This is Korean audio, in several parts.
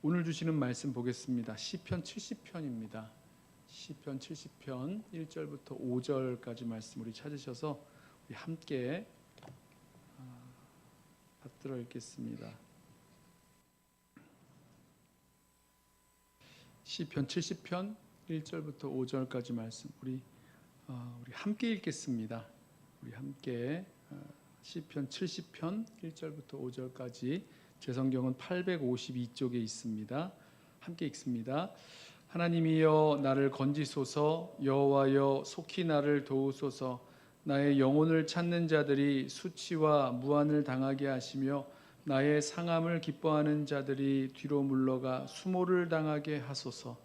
오늘 주시는 말씀 보겠습니다. 시편 70편입니다. 시편 70편 1절부터 5절까지 말씀 우리 찾으셔서 우리 함께 받들어 읽겠습니다. 시편 70편 1절부터 5절까지 말씀 우리 함께 읽겠습니다. 우리 함께 시편 70편 1절부터 5절까지 제 성경은 852쪽에 있습니다. 함께 읽습니다. 하나님이여 나를 건지소서, 여호와여 속히 나를 도우소서. 나의 영혼을 찾는 자들이 수치와 무한을 당하게 하시며 나의 상함을 기뻐하는 자들이 뒤로 물러가 수모를 당하게 하소서.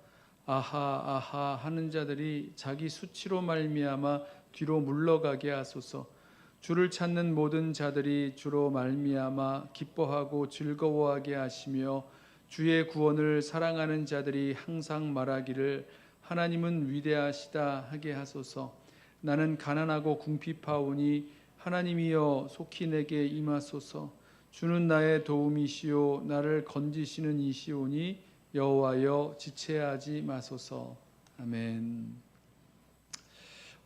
아하 아하 하는 자들이 자기 수치로 말미암아 뒤로 물러가게 하소서. 주를 찾는 모든 자들이 주로 말미암아 기뻐하고 즐거워하게 하시며 주의 구원을 사랑하는 자들이 항상 말하기를 하나님은 위대하시다 하게 하소서. 나는 가난하고 궁핍하오니 하나님이여 속히 내게 임하소서. 주는 나의 도움이시오 나를 건지시는 이시오니 여호와여 지체하지 마소서. 아멘.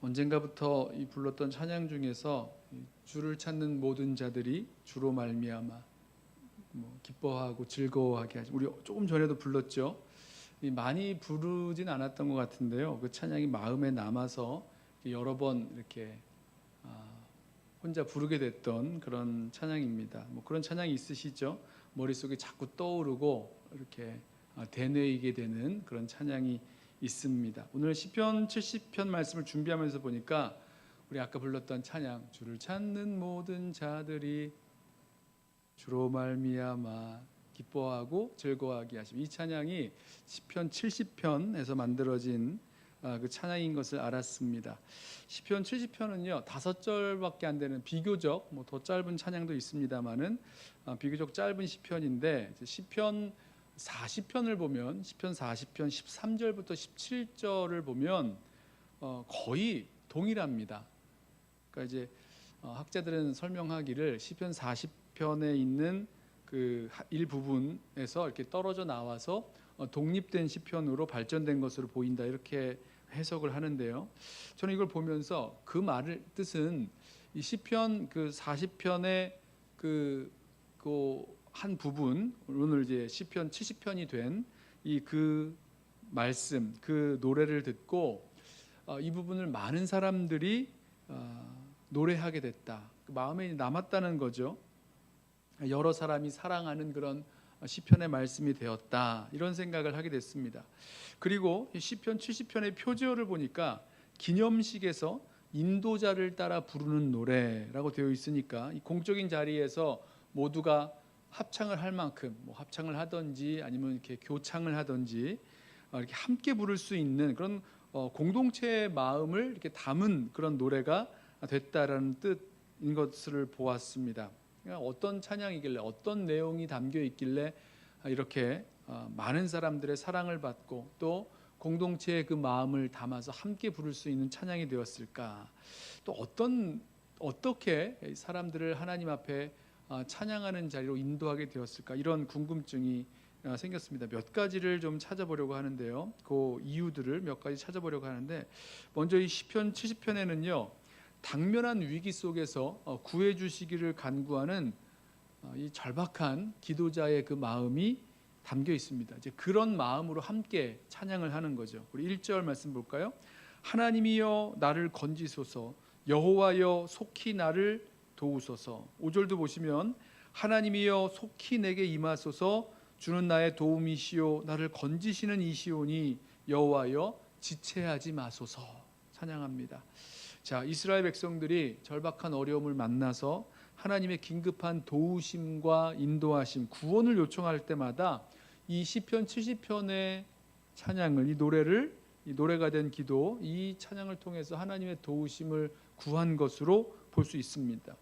언젠가부터 이 불렀던 찬양 중에서 주를 찾는 모든 자들이 주로 말미암아 기뻐하고 즐거워하게 하지. 우리 조금 전에도 불렀죠. 많이 부르진 않았던 것 같은데요. 그 찬양이 마음에 남아서 여러 번 이렇게 혼자 부르게 됐던 그런 찬양입니다. 그런 찬양이 있으시죠? 머릿속에 자꾸 떠오르고 이렇게 되뇌이게 되는 그런 찬양이 있습니다. 오늘 시편 70편 말씀을 준비하면서 보니까 우리 아까 불렀던 찬양 주를 찾는 모든 자들이 주로 말미암아 기뻐하고 즐거워하게 하시며, 이 찬양이 시편 70편에서 만들어진 그 찬양인 것을 알았습니다. 시편 70편은요 5절밖에 안 되는 비교적 더 짧은 찬양도 있습니다만은 비교적 짧은 시편인데, 시편 40편을 보면 시편 40편 13절부터 17절을 보면 거의 동일합니다. 그러니까 이제 학자들은 설명하기를 시편 40편에 있는 그 일부분에서 이렇게 떨어져 나와서 독립된 시편으로 발전된 것으로 보인다, 이렇게 해석을 하는데요. 저는 이걸 보면서 그 말의 뜻은 이 시편 그 40편의 그 한 부분, 오늘 이제 시편 70편이 된 이 그 말씀, 그 노래를 듣고 이 부분을 많은 사람들이 노래하게 됐다, 마음에 남았다는 거죠. 여러 사람이 사랑하는 그런 시편의 말씀이 되었다, 이런 생각을 하게 됐습니다. 그리고 시편 70편의 표제어를 보니까 기념식에서 인도자를 따라 부르는 노래라고 되어 있으니까 이 공적인 자리에서 모두가 합창을 할 만큼 합창을 하든지 아니면 이렇게 교창을 하든지 이렇게 함께 부를 수 있는 그런 공동체의 마음을 이렇게 담은 그런 노래가 됐다라는 뜻인 것을 보았습니다. 어떤 찬양이길래, 어떤 내용이 담겨 있길래 이렇게 많은 사람들의 사랑을 받고 또 공동체의 그 마음을 담아서 함께 부를 수 있는 찬양이 되었을까? 또 어떻게 사람들을 하나님 앞에 찬양하는 자리로 인도하게 되었을까? 이런 궁금증이 생겼습니다. 몇 가지를 좀 찾아보려고 하는데요. 그 이유들을 몇 가지 찾아보려고 하는데, 먼저 이 시편 70편에는요 당면한 위기 속에서 구해 주시기를 간구하는 이 절박한 기도자의 그 마음이 담겨 있습니다. 이제 그런 마음으로 함께 찬양을 하는 거죠. 우리 1절 말씀 볼까요? 하나님이여 나를 건지소서, 여호와여 속히 나를 도우소서. 5절도 보시면 하나님이여 속히 내게 임하소서, 주는 나의 도움이시오 나를 건지시는 이시오니 여호와여 지체하지 마소서. 찬양합니다. 자, 이스라엘 백성들이 절박한 어려움을 만나서 하나님의 긴급한 도우심과 인도하심, 구원을 요청할 때마다 이 시편 70편의 찬양을, 이 노래가 된 기도, 이 찬양을 통해서 하나님의 도우심을 구한 것으로 볼 수 있습니다.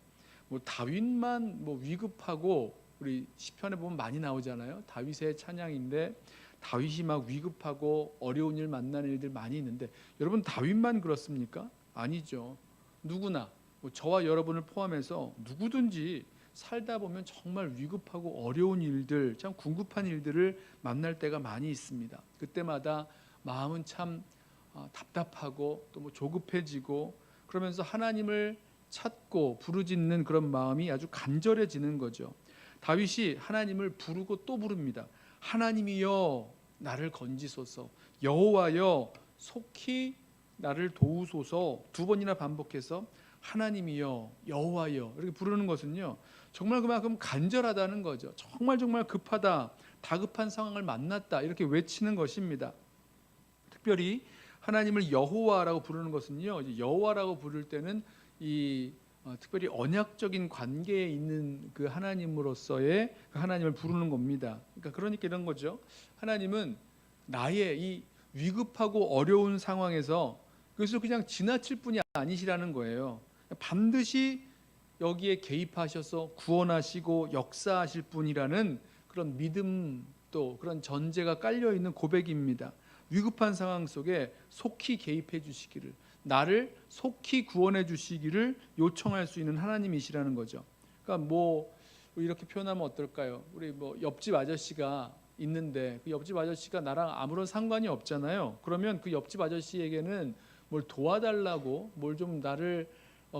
다윗만 위급하고, 우리 시편에 보면 많이 나오잖아요. 다윗의 찬양인데 다윗이 막 위급하고 어려운 일 만나는 일들 많이 있는데, 여러분 다윗만 그렇습니까? 아니죠. 누구나 저와 여러분을 포함해서 누구든지 살다 보면 정말 위급하고 어려운 일들, 참 궁급한 일들을 만날 때가 많이 있습니다. 그때마다 마음은 참 답답하고 또 뭐 조급해지고 그러면서 하나님을 찾고 부르짖는 그런 마음이 아주 간절해지는 거죠. 다윗이 하나님을 부르고 또 부릅니다. 하나님이여 나를 건지소서, 여호와여 속히 나를 도우소서. 두 번이나 반복해서 하나님이여 여호와여 이렇게 부르는 것은요 정말 그만큼 간절하다는 거죠. 정말 급하다, 다급한 상황을 만났다 이렇게 외치는 것입니다. 특별히 하나님을 여호와라고 부르는 것은요, 여호와라고 부를 때는 특별히 언약적인 관계에 있는 그 하나님으로서의 그 하나님을 부르는 겁니다. 그러니까 이런 거죠. 하나님은 나의 이 위급하고 어려운 상황에서 그것을 그냥 지나칠 분이 아니시라는 거예요. 반드시 여기에 개입하셔서 구원하시고 역사하실 분이라는 그런 믿음, 또 그런 전제가 깔려 있는 고백입니다. 위급한 상황 속에 속히 개입해 주시기를, 나를 속히 구원해 주시기를 요청할 수 있는 하나님이시라는 거죠. 그러니까 뭐 이렇게 표현하면 어떨까요? 우리 뭐 옆집 아저씨가 있는데 그 옆집 아저씨가 나랑 아무런 상관이 없잖아요. 그러면 그 옆집 아저씨에게는 뭘 도와달라고, 뭘 좀 나를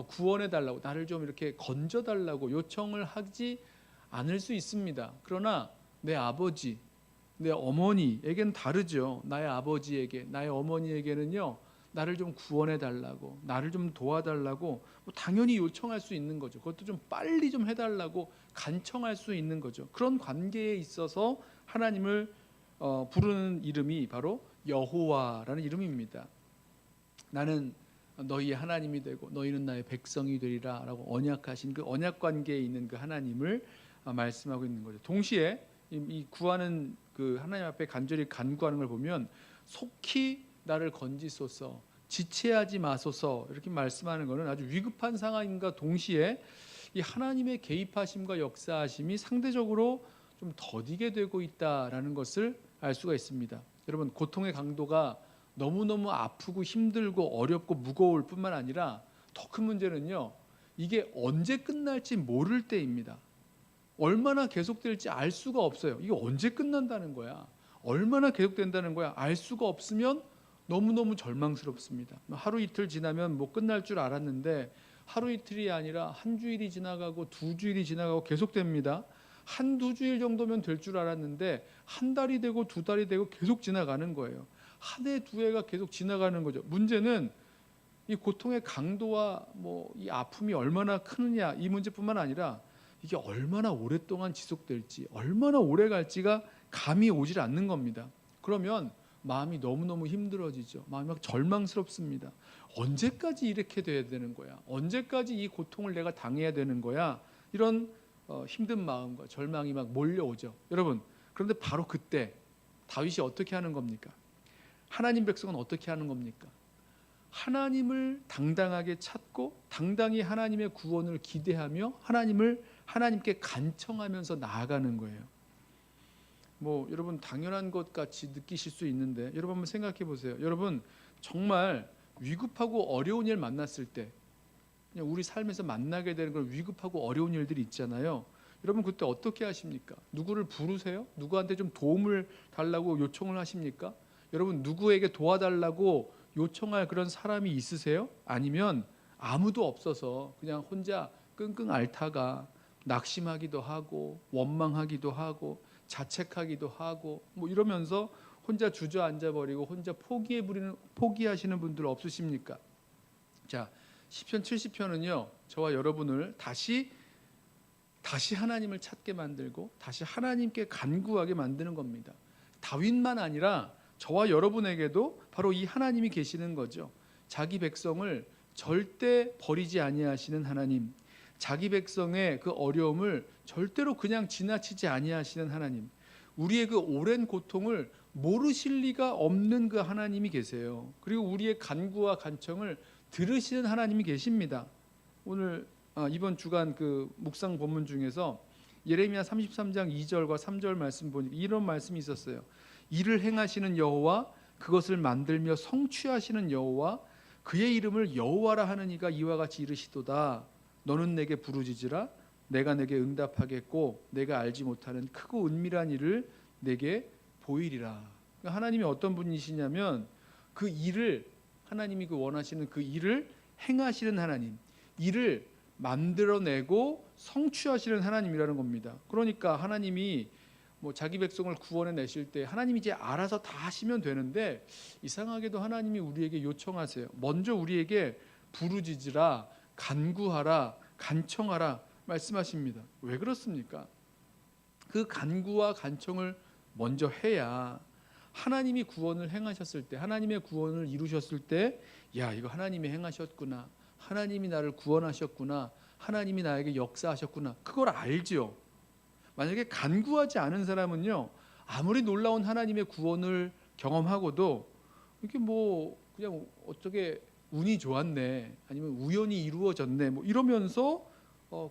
구원해 달라고, 나를 좀 이렇게 건져 달라고 요청을 하지 않을 수 있습니다. 그러나 내 아버지, 내 어머니에게는 다르죠. 나의 아버지에게, 나의 어머니에게는요, 나를 좀 구원해 달라고, 나를 좀 도와달라고 당연히 요청할 수 있는 거죠. 그것도 좀 빨리 좀 해달라고 간청할 수 있는 거죠. 그런 관계에 있어서 하나님을 부르는 이름이 바로 여호와라는 이름입니다. 나는 너희의 하나님이 되고 너희는 나의 백성이 되리라 라고 언약하신 그 언약 관계에 있는 그 하나님을 말씀하고 있는 거죠. 동시에 이 구하는 그 하나님 앞에 간절히 간구하는 걸 보면 속히 나를 건지소서, 지체하지 마소서 이렇게 말씀하는 것은 아주 위급한 상황인가 동시에 이 하나님의 개입하심과 역사하심이 상대적으로 좀 더디게 되고 있다라는 것을 알 수가 있습니다. 여러분, 고통의 강도가 너무너무 아프고 힘들고 어렵고 무거울 뿐만 아니라 더 큰 문제는요, 이게 언제 끝날지 모를 때입니다. 얼마나 계속될지 알 수가 없어요. 이게 언제 끝난다는 거야, 얼마나 계속된다는 거야, 알 수가 없으면 너무너무 절망스럽습니다. 하루 이틀 지나면 뭐 끝날 줄 알았는데 하루 이틀이 아니라 한 주일이 지나가고 두 주일이 지나가고 계속됩니다. 한두 주일 정도면 될 줄 알았는데 한 달이 되고 두 달이 되고 계속 지나가는 거예요. 한 해, 두 해가 계속 지나가는 거죠. 문제는 이 고통의 강도와 뭐 이 아픔이 얼마나 크느냐 이 문제뿐만 아니라 이게 얼마나 오랫동안 지속될지, 얼마나 오래 갈지가 감이 오질 않는 겁니다. 그러면 마음이 너무너무 힘들어지죠. 마음이 막 절망스럽습니다. 언제까지 이렇게 돼야 되는 거야? 언제까지 이 고통을 내가 당해야 되는 거야? 이런 힘든 마음과 절망이 막 몰려오죠. 여러분, 그런데 바로 그때 다윗이 어떻게 하는 겁니까? 하나님 백성은 어떻게 하는 겁니까? 하나님을 당당하게 찾고 당당히 하나님의 구원을 기대하며 하나님께 간청하면서 나아가는 거예요. 뭐 여러분 당연한 것 같이 느끼실 수 있는데 여러분 한번 생각해 보세요. 여러분 정말 위급하고 어려운 일 만났을 때, 그냥 우리 삶에서 만나게 되는 그런 위급하고 어려운 일들이 있잖아요. 여러분 그때 어떻게 하십니까? 누구를 부르세요? 누구한테 좀 도움을 달라고 요청을 하십니까? 여러분 누구에게 도와달라고 요청할 그런 사람이 있으세요? 아니면 아무도 없어서 그냥 혼자 끙끙 앓다가 낙심하기도 하고 원망하기도 하고 자책하기도 하고 뭐 이러면서 혼자 주저앉아 버리고 혼자 포기하시는 분들 없으십니까? 자, 시편 70편은요 저와 여러분을 다시 하나님을 찾게 만들고 다시 하나님께 간구하게 만드는 겁니다. 다윗만 아니라 저와 여러분에게도 바로 이 하나님이 계시는 거죠. 자기 백성을 절대 버리지 아니하시는 하나님, 자기 백성의 그 어려움을 절대로 그냥 지나치지 아니하시는 하나님, 우리의 그 오랜 고통을 모르실 리가 없는 그 하나님이 계세요. 그리고 우리의 간구와 간청을 들으시는 하나님이 계십니다. 오늘 이번 주간 그 묵상 본문 중에서 예레미야 33장 2절과 3절 말씀 보니까 이런 말씀이 있었어요. 이를 행하시는 여호와, 그것을 만들며 성취하시는 여호와, 그의 이름을 여호와라 하는 이가 이와 같이 이르시도다. 너는 내게 부르짖으라, 내가 내게 응답하겠고 내가 알지 못하는 크고 은밀한 일을 내게 보이리라. 그러니까 하나님이 어떤 분이시냐면 그 일을, 하나님이 그 원하시는 그 일을 행하시는 하나님, 일을 만들어내고 성취하시는 하나님이라는 겁니다. 그러니까 하나님이 뭐 자기 백성을 구원해 내실 때 하나님이 이제 알아서 다 하시면 되는데, 이상하게도 하나님이 우리에게 요청하세요. 먼저 우리에게 부르짖으라, 간구하라, 간청하라 말씀하십니다. 왜 그렇습니까? 그 간구와 간청을 먼저 해야 하나님이 구원을 행하셨을 때, 하나님의 구원을 이루셨을 때, 야, 이거 하나님이 행하셨구나, 하나님이 나를 구원하셨구나, 하나님이 나에게 역사하셨구나, 그걸 알죠. 만약에 간구하지 않은 사람은요, 아무리 놀라운 하나님의 구원을 경험하고도 이게 뭐 그냥 어떻게 운이 좋았네, 아니면 우연히 이루어졌네, 뭐 이러면서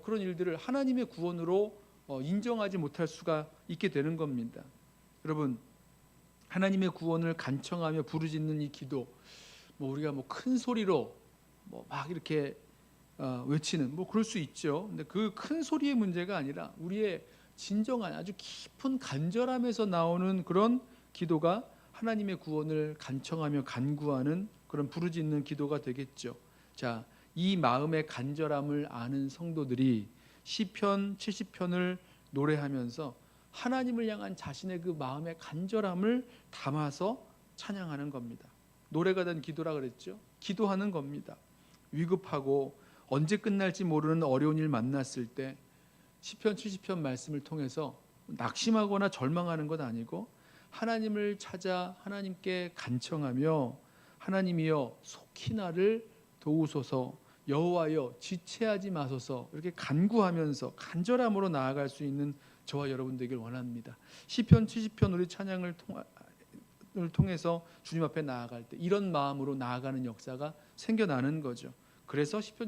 그런 일들을 하나님의 구원으로 인정하지 못할 수가 있게 되는 겁니다. 여러분, 하나님의 구원을 간청하며 부르짖는 이 기도, 뭐 우리가 뭐 큰 소리로 뭐 막 이렇게 외치는, 뭐 그럴 수 있죠. 근데 그 큰 소리의 문제가 아니라 우리의 진정한 아주 깊은 간절함에서 나오는 그런 기도가 하나님의 구원을 간청하며 간구하는 그런 부르짖는 기도가 되겠죠. 자, 이 마음의 간절함을 아는 성도들이 시편 70편을 노래하면서 하나님을 향한 자신의 그 마음의 간절함을 담아서 찬양하는 겁니다. 노래가 된 기도라 그랬죠. 기도하는 겁니다. 위급하고 언제 끝날지 모르는 어려운 일 만났을 때 시편 70편 말씀을 통해서 낙심하거나 절망하는 것 아니고 하나님을 찾아 하나님께 간청하며, 하나님이여 속히 나를 도우소서, 여호와여 지체하지 마소서, 이렇게 간구하면서 간절함으로 나아갈 수 있는 저와 여러분 되길 원합니다. 시편 70편 우리 찬양을 통해서 주님 앞에 나아갈 때 이런 마음으로 나아가는 역사가 생겨나는 거죠. 그래서 시편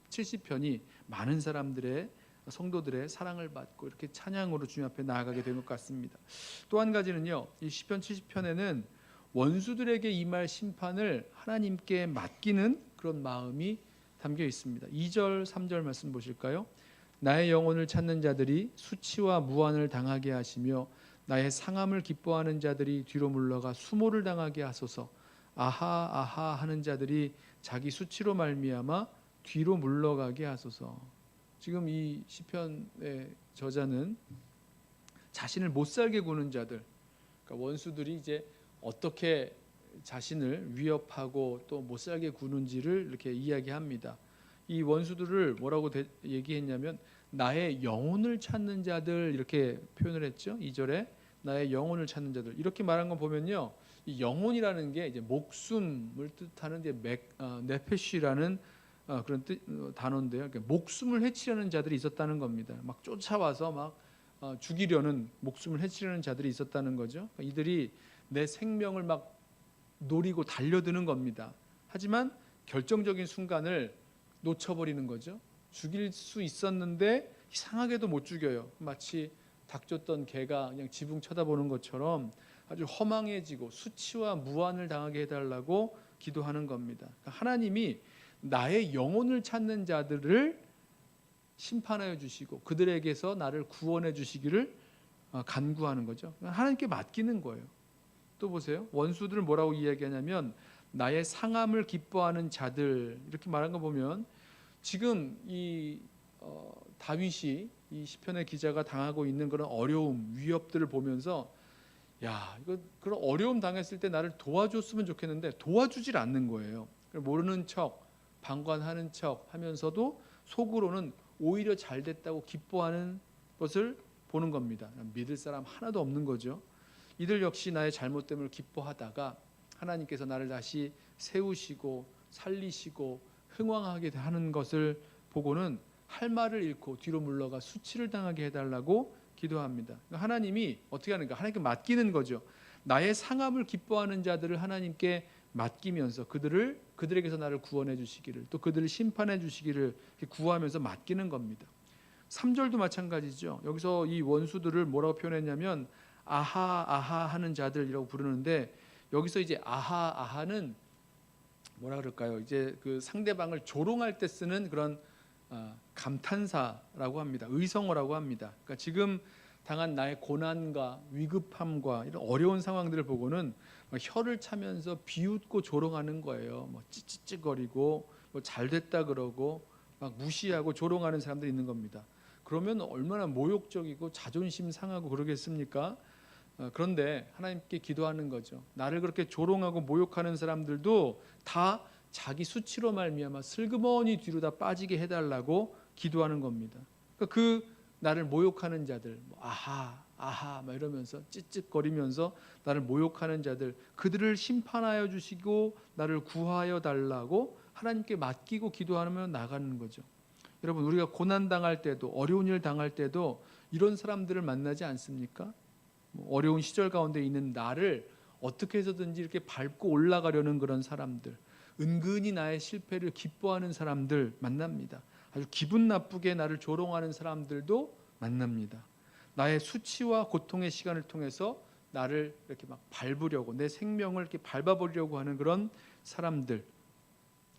70편이 많은 사람들의, 성도들의 사랑을 받고 이렇게 찬양으로 주님 앞에 나아가게 된 것 같습니다. 또 한 가지는요, 이 시편 70편에는 원수들에게 임할 심판을 하나님께 맡기는 그런 마음이 담겨 있습니다. 2절 3절 말씀 보실까요? 나의 영혼을 찾는 자들이 수치와 무한을 당하게 하시며 나의 상함을 기뻐하는 자들이 뒤로 물러가 수모를 당하게 하소서. 아하 아하 하는 자들이 자기 수치로 말미암아 뒤로 물러가게 하소서. 지금 이 시편의 저자는 자신을 못 살게 구는 자들, 그러니까 원수들이 이제 어떻게 자신을 위협하고 또 못 살게 구는지를 이렇게 이야기합니다. 이 원수들을 뭐라고 얘기했냐면 나의 영혼을 찾는 자들, 이렇게 표현을 했죠. 2절에 나의 영혼을 찾는 자들, 이렇게 말한 거 보면요, 이 영혼이라는 게 이제 목숨을 뜻하는 이제 네페시라는 그런 단어인데요. 그러니까 목숨을 해치려는 자들이 있었다는 겁니다. 막 쫓아와서 막 죽이려는, 목숨을 해치려는 자들이 있었다는 거죠. 그러니까 이들이 내 생명을 막 노리고 달려드는 겁니다. 하지만 결정적인 순간을 놓쳐버리는 거죠. 죽일 수 있었는데 이상하게도 못 죽여요. 마치 닥쳤던 개가 그냥 지붕 쳐다보는 것처럼 아주 허망해지고 수치와 무한을 당하게 해달라고 기도하는 겁니다. 그러니까 하나님이 나의 영혼을 찾는 자들을 심판하여 주시고 그들에게서 나를 구원해 주시기를 간구하는 거죠. 하나님께 맡기는 거예요. 또 보세요. 원수들을 뭐라고 이야기하냐면 나의 상함을 기뻐하는 자들, 이렇게 말한 거 보면 지금 이 다윗이, 이 시편의 기자가 당하고 있는 그런 어려움, 위협들을 보면서 야, 이거 그런 어려움 당했을 때 나를 도와줬으면 좋겠는데 도와주질 않는 거예요. 모르는 척, 방관하는 척 하면서도 속으로는 오히려 잘 됐다고 기뻐하는 것을 보는 겁니다. 믿을 사람 하나도 없는 거죠. 이들 역시 나의 잘못됨을 기뻐하다가 하나님께서 나를 다시 세우시고 살리시고 흥왕하게 하는 것을 보고는 할 말을 잃고 뒤로 물러가 수치를 당하게 해달라고 기도합니다. 하나님이 어떻게 하는가? 하나님께 맡기는 거죠. 나의 상함을 기뻐하는 자들을 하나님께 맡기면서 그들에게서 나를 구원해 주시기를, 또 그들을 심판해 주시기를 구하면서 맡기는 겁니다. 3절도 마찬가지죠. 여기서 이 원수들을 뭐라고 표현했냐면 아하 아하 하는 자들이라고 부르는데, 여기서 이제 아하 아하는 뭐라 그럴까요? 이제 그 상대방을 조롱할 때 쓰는 그런 감탄사라고 합니다. 의성어라고 합니다. 그러니까 지금 당한 나의 고난과 위급함과 이런 어려운 상황들을 보고는 혀를 차면서 비웃고 조롱하는 거예요. 뭐 찌찌찌거리고 뭐 잘됐다 그러고 막 무시하고 조롱하는 사람들이 있는 겁니다. 그러면 얼마나 모욕적이고 자존심 상하고 그러겠습니까? 그런데 하나님께 기도하는 거죠. 나를 그렇게 조롱하고 모욕하는 사람들도 다 자기 수치로 말미암아 슬그머니 뒤로 다 빠지게 해달라고 기도하는 겁니다. 그러니까 그 나를 모욕하는 자들, 아하 막 이러면서 찌찌거리면서 나를 모욕하는 자들, 그들을 심판하여 주시고 나를 구하여 달라고 하나님께 맡기고 기도하면 나가는 거죠. 여러분, 우리가 고난 당할 때도, 어려운 일 당할 때도 이런 사람들을 만나지 않습니까? 어려운 시절 가운데 있는 나를 어떻게 해서든지 이렇게 밟고 올라가려는 그런 사람들, 은근히 나의 실패를 기뻐하는 사람들 만납니다. 아주 기분 나쁘게 나를 조롱하는 사람들도 만납니다. 나의 수치와 고통의 시간을 통해서 나를 이렇게 막 밟으려고, 내 생명을 이렇게 밟아보려고 하는 그런 사람들,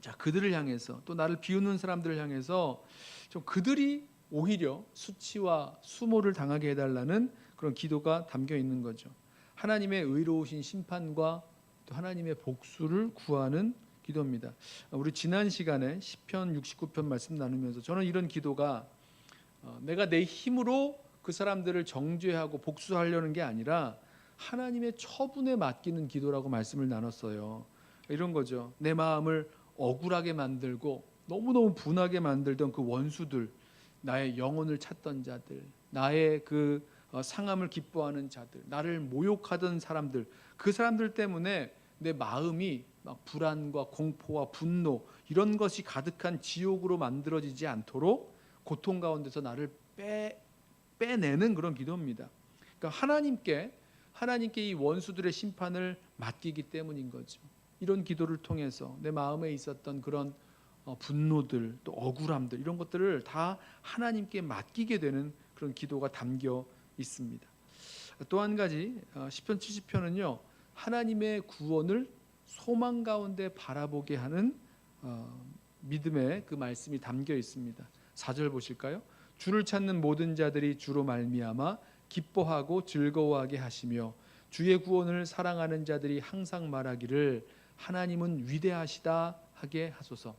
자, 그들을 향해서, 또 나를 비웃는 사람들을 향해서 좀 그들이 오히려 수치와 수모를 당하게 해달라는 그런 기도가 담겨 있는 거죠. 하나님의 의로우신 심판과 또 하나님의 복수를 구하는 기도입니다. 우리 지난 시간에 시편 69편 말씀 나누면서 저는 이런 기도가 내가 내 힘으로 그 사람들을 정죄하고 복수하려는 게 아니라 하나님의 처분에 맡기는 기도라고 말씀을 나눴어요. 이런 거죠. 내 마음을 억울하게 만들고 너무너무 분하게 만들던 그 원수들, 나의 영혼을 찾던 자들, 나의 그 상함을 기뻐하는 자들, 나를 모욕하던 사람들, 그 사람들 때문에 내 마음이 막 불안과 공포와 분노 이런 것이 가득한 지옥으로 만들어지지 않도록 고통 가운데서 나를 빼내는 그런 기도입니다. 그러니까 하나님께 이 원수들의 심판을 맡기기 때문인 거죠. 이런 기도를 통해서 내 마음에 있었던 그런 분노들, 또 억울함들, 이런 것들을 다 하나님께 맡기게 되는 그런 기도가 담겨 있습니다. 또 한 가지, 시편 70편은요 하나님의 구원을 소망 가운데 바라보게 하는 믿음의 그 말씀이 담겨 있습니다. 4절 보실까요? 주를 찾는 모든 자들이 주로 말미암아 기뻐하고 즐거워하게 하시며 주의 구원을 사랑하는 자들이 항상 말하기를 하나님은 위대하시다 하게 하소서.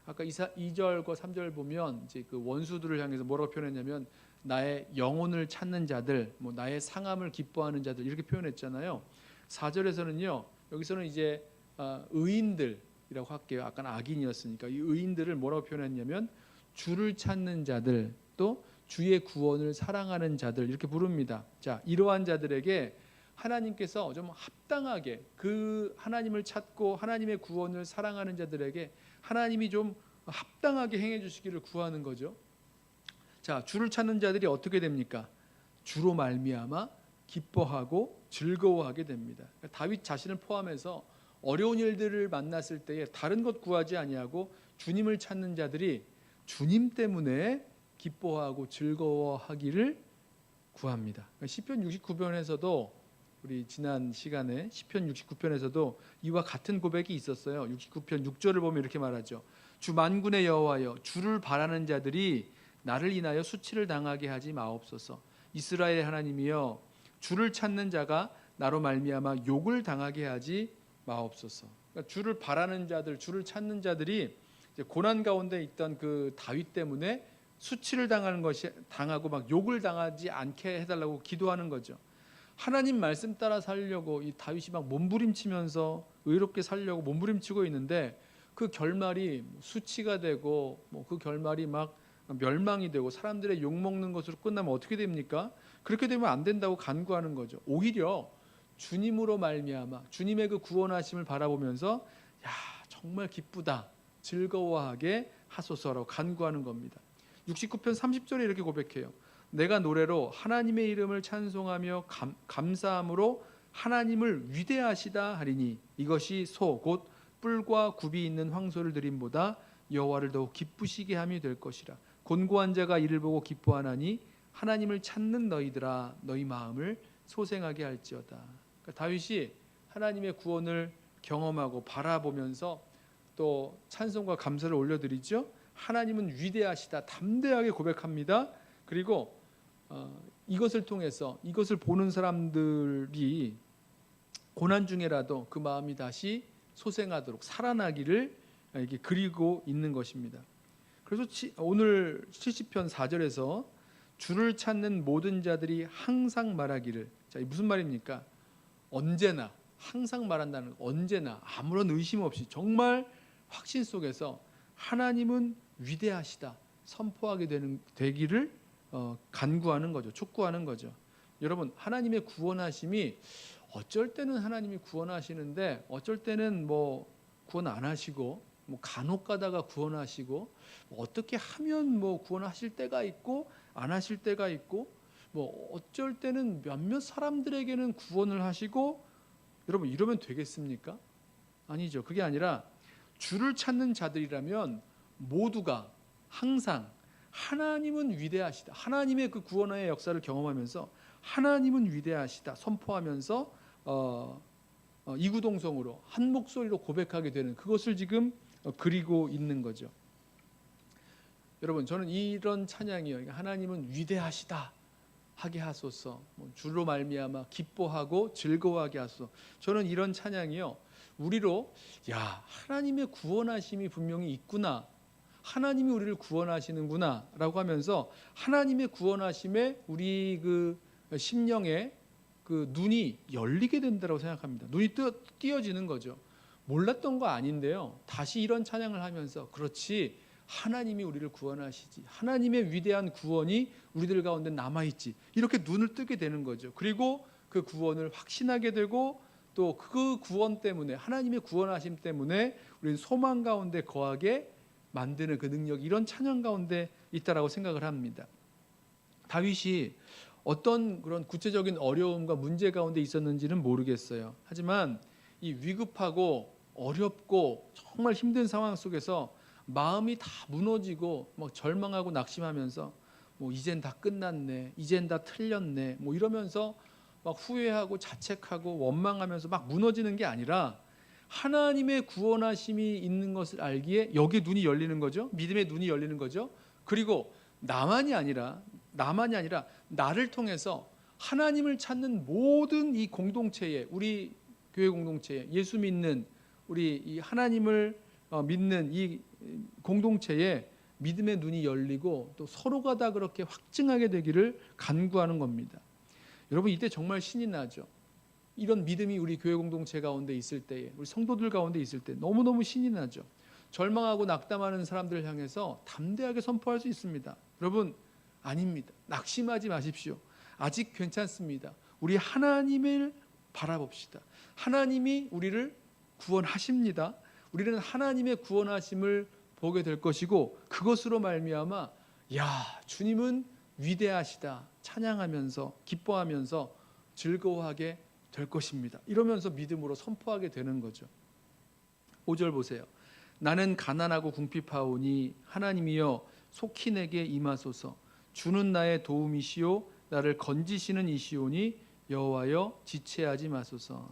아까 2절과 3절 보면 이제 그 원수들을 향해서 뭐라고 표현했냐면 나의 영혼을 찾는 자들, 뭐 나의 상함을 기뻐하는 자들 이렇게 표현했잖아요. 4절에서는요 여기서는 이제 의인들이라고 할게요. 약간 악인이었으니까 이 의인들을 뭐라고 표현했냐면 주를 찾는 자들, 또 주의 구원을 사랑하는 자들 이렇게 부릅니다. 자, 이러한 자들에게 하나님께서 좀 합당하게 그 하나님을 찾고 하나님의 구원을 사랑하는 자들에게 하나님이 좀 합당하게 행해 주시기를 구하는 거죠. 자, 주를 찾는 자들이 어떻게 됩니까? 주로 말미암아 기뻐하고 즐거워하게 됩니다. 다윗 자신을 포함해서 어려운 일들을 만났을 때에 다른 것 구하지 아니하고 주님을 찾는 자들이 주님 때문에 기뻐하고 즐거워하기를 구합니다. 시편 69편에서도 우리 지난 시간에 시편 69편에서도 이와 같은 고백이 있었어요. 69편 6절을 보면 이렇게 말하죠. 주 만군의 여호와여, 주를 바라는 자들이 나를 인하여 수치를 당하게 하지 마옵소서. 이스라엘의 하나님이여, 주를 찾는 자가 나로 말미암아 욕을 당하게 하지 마옵소서. 그러니까 주를 바라는 자들, 주를 찾는 자들이 이제 고난 가운데 있던 그 다윗 때문에 수치를 당하고 막 욕을 당하지 않게 해달라고 기도하는 거죠. 하나님 말씀 따라 살려고 이 다윗이 막 몸부림치면서 의롭게 살려고 몸부림치고 있는데 그 결말이 수치가 되고 뭐 그 결말이 막 멸망이 되고 사람들의 욕먹는 것으로 끝나면 어떻게 됩니까? 그렇게 되면 안 된다고 간구하는 거죠. 오히려 주님으로 말미암아 주님의 그 구원하심을 바라보면서 야, 정말 기쁘다, 즐거워하게 하소서라고 간구하는 겁니다. 69편 30절에 이렇게 고백해요. 내가 노래로 하나님의 이름을 찬송하며 감사함으로 하나님을 위대하시다 하리니 이것이 소 곧 뿔과 굽이 있는 황소를 드림보다 여호와를 더욱 기쁘시게 함이 될 것이라. 곤고한 자가 이를 보고 기뻐하나니 하나님을 찾는 너희들아 너희 마음을 소생하게 할지어다. 그러니까 다윗이 하나님의 구원을 경험하고 바라보면서 또 찬송과 감사를 올려드리죠. 하나님은 위대하시다 담대하게 고백합니다. 그리고 이것을 통해서 이것을 보는 사람들이 고난 중에라도 그 마음이 다시 소생하도록 살아나기를 이렇게 그리고 있는 것입니다. 그래서 오늘 70편 4절에서 주를 찾는 모든 자들이 항상 말하기를, 자, 이 무슨 말입니까? 언제나, 항상 말한다는 거, 언제나 아무런 의심 없이 정말 확신 속에서 하나님은 위대하시다 선포하게 되기를 간구하는 거죠. 촉구하는 거죠. 여러분, 하나님의 구원하심이 어쩔 때는 하나님이 구원하시는데 어쩔 때는 뭐 구원 안 하시고, 뭐 간혹 가다가 구원하시고, 뭐 어떻게 하면 뭐 구원하실 때가 있고 안 하실 때가 있고, 뭐 어쩔 때는 몇몇 사람들에게는 구원을 하시고, 여러분 이러면 되겠습니까? 아니죠. 그게 아니라 주를 찾는 자들이라면 모두가 항상 하나님은 위대하시다, 하나님의 그 구원의 역사를 경험하면서 하나님은 위대하시다 선포하면서 이구동성으로 한 목소리로 고백하게 되는 그것을 지금 그리고 있는 거죠. 여러분, 저는 이런 찬양이요, 하나님은 위대하시다 하게 하소서, 주로 말미암아 기뻐하고 즐거워하게 하소서. 저는 이런 찬양이요, 우리로 야, 하나님의 구원하심이 분명히 있구나, 하나님이 우리를 구원하시는구나 라고 하면서 하나님의 구원하심에 우리 그 심령에 그 눈이 열리게 된다고 생각합니다. 눈이 띄어지는 거죠. 몰랐던 거 아닌데요, 다시 이런 찬양을 하면서 그렇지, 하나님이 우리를 구원하시지, 하나님의 위대한 구원이 우리들 가운데 남아있지, 이렇게 눈을 뜨게 되는 거죠. 그리고 그 구원을 확신하게 되고, 또 그 구원 때문에, 하나님의 구원하심 때문에 우리는 소망 가운데 거하게 만드는 그 능력이 이런 찬양 가운데 있다라고 생각을 합니다. 다윗이 어떤 그런 구체적인 어려움과 문제 가운데 있었는지는 모르겠어요. 하지만 이 위급하고 어렵고 정말 힘든 상황 속에서 마음이 다 무너지고 막 절망하고 낙심하면서 뭐 이젠 다 끝났네, 이젠 다 틀렸네, 뭐 이러면서 막 후회하고 자책하고 원망하면서 막 무너지는 게 아니라 하나님의 구원하심이 있는 것을 알기에 여기에 눈이 열리는 거죠. 믿음의 눈이 열리는 거죠. 그리고 나만이 아니라 나를 통해서 하나님을 찾는 모든 이 공동체에, 우리 교회 공동체에, 예수 믿는 우리 이 하나님을 믿는 이 공동체에 믿음의 눈이 열리고 또 서로가 다 그렇게 확증하게 되기를 간구하는 겁니다. 여러분, 이때 정말 신이 나죠. 이런 믿음이 우리 교회 공동체 가운데 있을 때에, 우리 성도들 가운데 있을 때 너무너무 신이 나죠. 절망하고 낙담하는 사람들을 향해서 담대하게 선포할 수 있습니다. 여러분, 아닙니다. 낙심하지 마십시오. 아직 괜찮습니다. 우리 하나님을 바라봅시다. 하나님이 우리를 구원하십니다. 우리는 하나님의 구원하심을 보게 될 것이고, 그것으로 말미암아 야, 주님은 위대하시다 찬양하면서 기뻐하면서 즐거워하게 될 것입니다. 이러면서 믿음으로 선포하게 되는 거죠. 5절 보세요. 나는 가난하고 궁핍하오니 하나님이여 속히 내게 임하소서. 주는 나의 도움이시오 나를 건지시는 이시오니 여호와여 지체하지 마소서.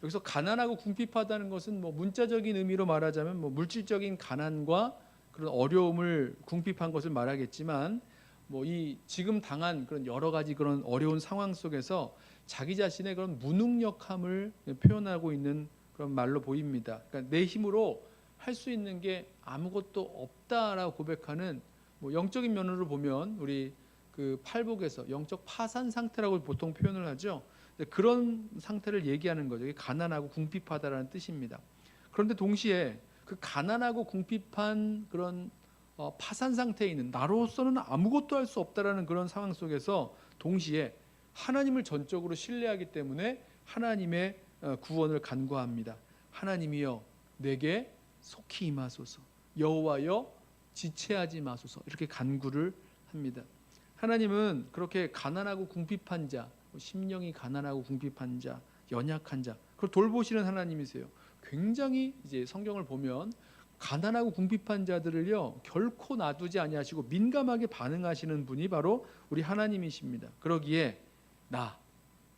여기서 가난하고 궁핍하다는 것은 뭐 문자적인 의미로 말하자면 뭐 물질적인 가난과 그런 어려움을, 궁핍한 것을 말하겠지만, 뭐 이 지금 당한 그런 여러 가지 그런 어려운 상황 속에서 자기 자신의 그런 무능력함을 표현하고 있는 그런 말로 보입니다. 그러니까 내 힘으로 할 수 있는 게 아무것도 없다라고 고백하는, 뭐 영적인 면으로 보면 우리 그 팔복에서 영적 파산 상태라고 보통 표현을 하죠. 그런 상태를 얘기하는 거죠. 이게 가난하고 궁핍하다라는 뜻입니다. 그런데 동시에 그 가난하고 궁핍한 그런 파산 상태에 있는 나로서는 아무것도 할 수 없다라는 그런 상황 속에서 동시에 하나님을 전적으로 신뢰하기 때문에 하나님의 구원을 간구합니다. 하나님이여 내게 속히 임하소서, 여호와여 지체하지 마소서, 이렇게 간구를 합니다. 하나님은 그렇게 가난하고 궁핍한 자, 심령이 가난하고 궁핍한 자, 연약한 자, 그걸 돌보시는 하나님이세요. 굉장히 이제 성경을 보면 가난하고 궁핍한 자들을요 결코 놔두지 아니하시고 민감하게 반응하시는 분이 바로 우리 하나님이십니다. 그러기에 나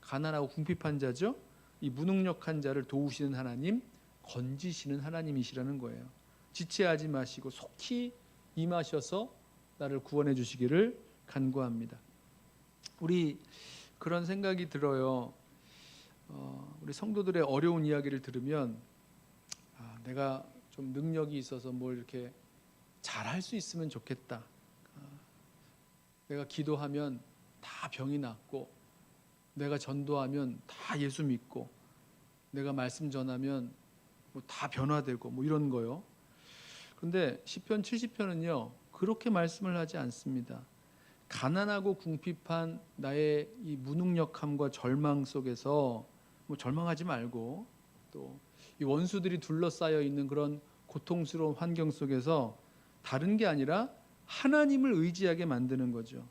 가난하고 궁핍한 자죠, 이 무능력한 자를 도우시는 하나님, 건지시는 하나님이시라는 거예요. 지체하지 마시고 속히 임하셔서 나를 구원해 주시기를 간구합니다. 우리 그런 생각이 들어요. 우리 성도들의 어려운 이야기를 들으면 내가 좀 능력이 있어서 뭘 이렇게 잘할 수 있으면 좋겠다. 내가 기도하면 다 병이 낫고, 내가 전도하면 다 예수 믿고, 내가 말씀 전하면 뭐 다 변화되고 뭐 이런 거요. 그런데 시편 70편은요 그렇게 말씀을 하지 않습니다. 가난하고 궁핍한 나의 이 무능력함과 절망 속에서 뭐 절망하지 말고, 또 이 원수들이 둘러싸여 있는 그런 고통스러운 환경 속에서 다른 게 아니라 하나님을 의지하게 만드는 거죠.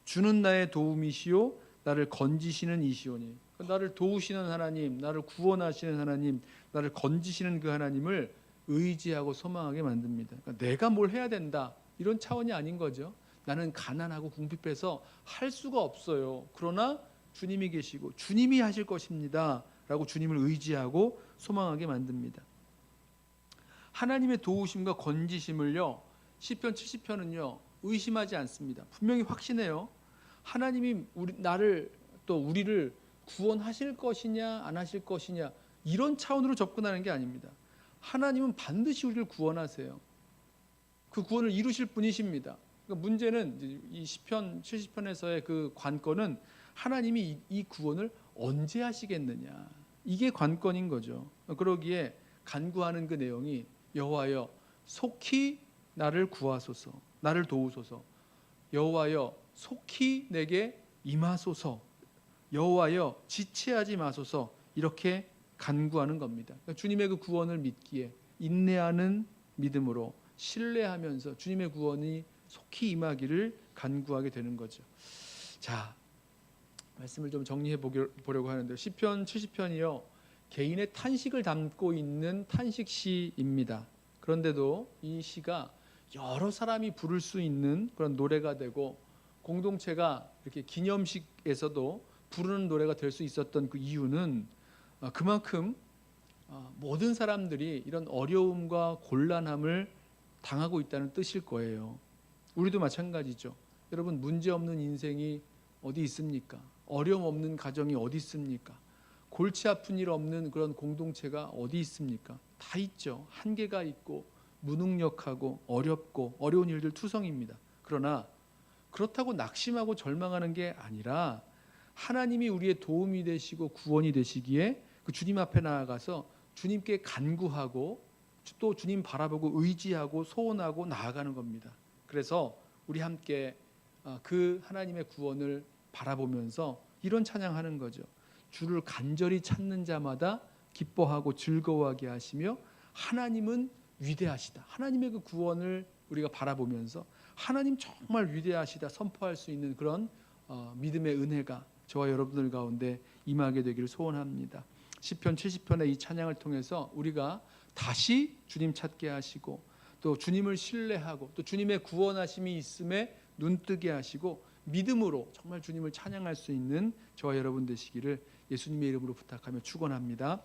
주는 나의 도움이시요 나를 건지시는 이시오니, 나를 도우시는 하나님, 나를 구원하시는 하나님, 나를 건지시는 그 하나님을 의지하고 소망하게 만듭니다. 그러니까 내가 뭘 해야 된다 이런 차원이 아닌 거죠. 나는 가난하고 궁핍해서 할 수가 없어요. 그러나 주님이 계시고 주님이 하실 것입니다 라고 주님을 의지하고 소망하게 만듭니다. 하나님의 도우심과 건지심을요 시편 70편은요 의심하지 않습니다. 분명히 확신해요. 하나님이 나를 또 우리를 구원하실 것이냐 안 하실 것이냐 이런 차원으로 접근하는 게 아닙니다. 하나님은 반드시 우리를 구원하세요. 그 구원을 이루실 분이십니다. 그러니까 문제는 이 시편 70편에서의 그 관건은 하나님이 이 구원을 언제 하시겠느냐, 이게 관건인 거죠. 그러기에 간구하는 그 내용이 여호와여 속히 나를 구하소서, 나를 도우소서, 여호와여 속히 내게 임하소서, 여호와여 지체하지 마소서, 이렇게 간구하는 겁니다. 그러니까 주님의 그 구원을 믿기에 인내하는 믿음으로 신뢰하면서 주님의 구원이 속히 임하기를 간구하게 되는 거죠. 자, 말씀을 좀 정리해 보려고 하는데 시편 70편이요 개인의 탄식을 담고 있는 탄식시입니다. 그런데도 이 시가 여러 사람이 부를 수 있는 그런 노래가 되고, 공동체가 이렇게 기념식에서도 부르는 노래가 될 수 있었던 그 이유는 그만큼 모든 사람들이 이런 어려움과 곤란함을 당하고 있다는 뜻일 거예요. 우리도 마찬가지죠. 여러분, 문제 없는 인생이 어디 있습니까? 어려움 없는 가정이 어디 있습니까? 골치 아픈 일 없는 그런 공동체가 어디 있습니까? 다 있죠. 한계가 있고 무능력하고 어렵고 어려운 일들 투성입니다. 그러나 그렇다고 낙심하고 절망하는 게 아니라 하나님이 우리의 도움이 되시고 구원이 되시기에 그 주님 앞에 나아가서 주님께 간구하고 또 주님 바라보고 의지하고 소원하고 나아가는 겁니다. 그래서 우리 함께 그 하나님의 구원을 바라보면서 이런 찬양하는 거죠. 주를 간절히 찾는 자마다 기뻐하고 즐거워하게 하시며 하나님은 위대하시다. 하나님의 그 구원을 우리가 바라보면서 하나님 정말 위대하시다 선포할 수 있는 그런 믿음의 은혜가 저와 여러분들 가운데 임하게 되기를 소원합니다. 시편 70편의 이 찬양을 통해서 우리가 다시 주님 찾게 하시고 또 주님을 신뢰하고 또 주님의 구원하심이 있음에 눈뜨게 하시고 믿음으로 정말 주님을 찬양할 수 있는 저와 여러분 되시기를 예수님의 이름으로 부탁하며 축원합니다.